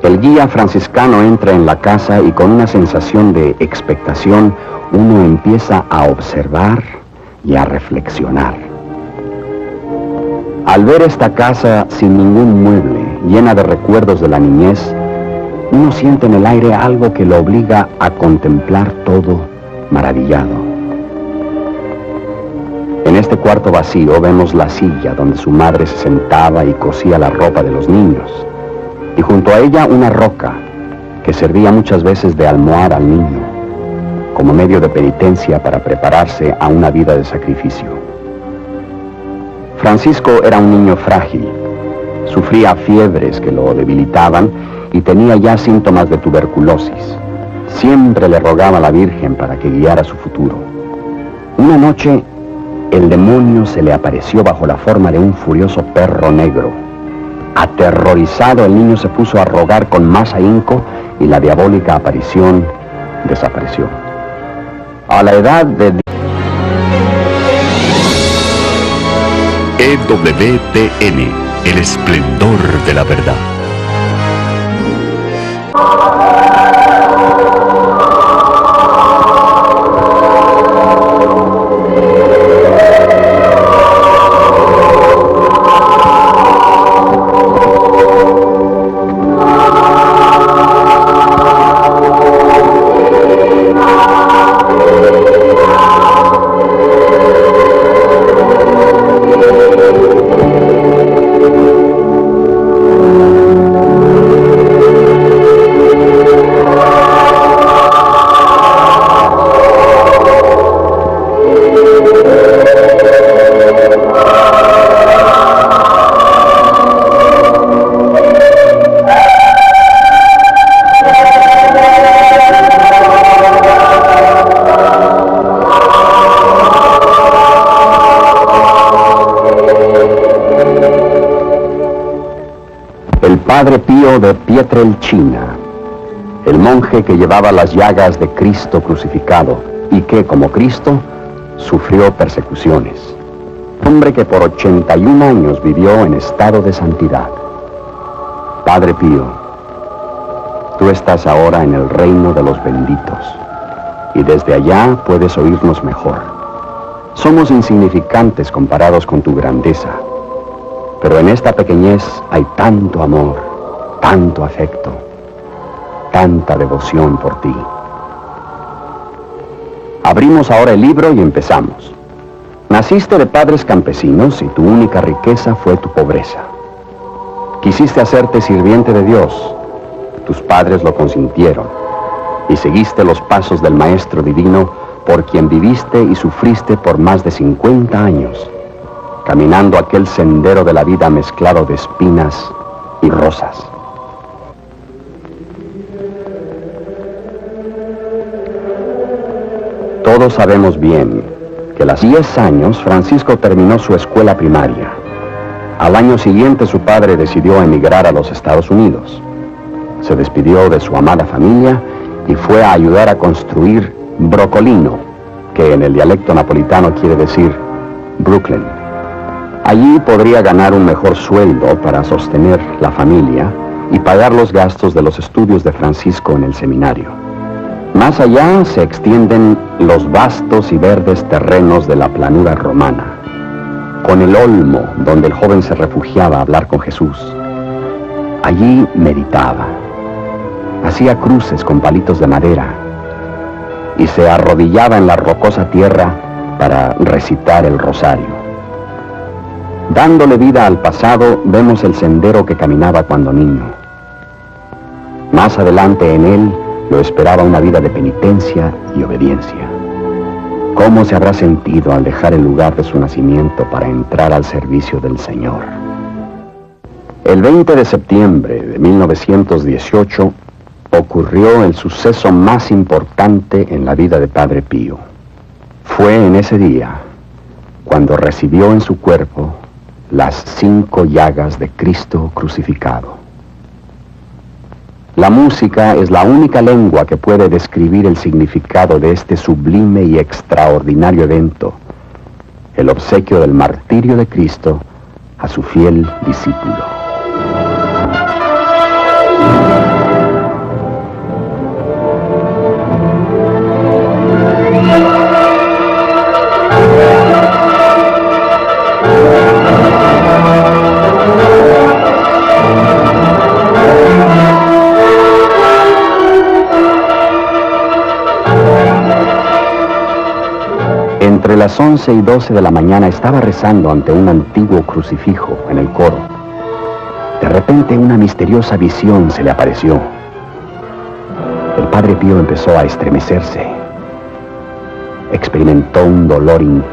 El guía franciscano entra en la casa y con una sensación de expectación uno empieza a observar y a reflexionar. Al ver esta casa sin ningún mueble, llena de recuerdos de la niñez, uno siente en el aire algo que lo obliga a contemplar todo maravillado. En este cuarto vacío vemos la silla donde su madre se sentaba y cosía la ropa de los niños, y junto a ella una roca que servía muchas veces de almohada al niño, como medio de penitencia para prepararse a una vida de sacrificio. Francisco era un niño frágil, sufría fiebres que lo debilitaban y tenía ya síntomas de tuberculosis. Siempre le rogaba a la Virgen para que guiara su futuro. Una noche, el demonio se le apareció bajo la forma de un furioso perro negro. Aterrorizado, el niño se puso a rogar con más ahínco y la diabólica aparición desapareció. A la edad de... EWTN, el esplendor de la verdad. Padre Pío de Pietrelcina, el monje que llevaba las llagas de Cristo crucificado y que, como Cristo, sufrió persecuciones. Hombre que por 81 años vivió en estado de santidad. Padre Pío, tú estás ahora en el reino de los benditos y desde allá puedes oírnos mejor. Somos insignificantes comparados con tu grandeza, pero en esta pequeñez hay tanto amor, tanto afecto, tanta devoción por ti. Abrimos ahora el libro y empezamos. Naciste de padres campesinos y tu única riqueza fue tu pobreza. Quisiste hacerte sirviente de Dios, tus padres lo consintieron, y seguiste los pasos del Maestro Divino, por quien viviste y sufriste por más de 50 años, caminando aquel sendero de la vida mezclado de espinas y rosas. Todos sabemos bien que a los 10 años Francisco terminó su escuela primaria. Al año siguiente su padre decidió emigrar a los Estados Unidos. Se despidió de su amada familia y fue a ayudar a construir Brocolino, que en el dialecto napolitano quiere decir Brooklyn. Allí podría ganar un mejor sueldo para sostener la familia y pagar los gastos de los estudios de Francisco en el seminario. Más allá se extienden los vastos y verdes terrenos de la planura romana, con el olmo donde el joven se refugiaba a hablar con Jesús. Allí meditaba, hacía cruces con palitos de madera y se arrodillaba en la rocosa tierra para recitar el rosario. Dándole vida al pasado, vemos el sendero que caminaba cuando niño. Más adelante en él lo esperaba una vida de penitencia y obediencia. ¿Cómo se habrá sentido al dejar el lugar de su nacimiento para entrar al servicio del Señor? El 20 de septiembre de 1918 ocurrió el suceso más importante en la vida de Padre Pío. Fue en ese día cuando recibió en su cuerpo las 5 llagas de Cristo crucificado. La música es la única lengua que puede describir el significado de este sublime y extraordinario evento, el obsequio del martirio de Cristo a su fiel discípulo. Entre las 11 y 12 de la mañana estaba rezando ante un antiguo crucifijo en el coro. De repente una misteriosa visión se le apareció. El Padre Pío empezó a estremecerse. Experimentó un dolor intenso.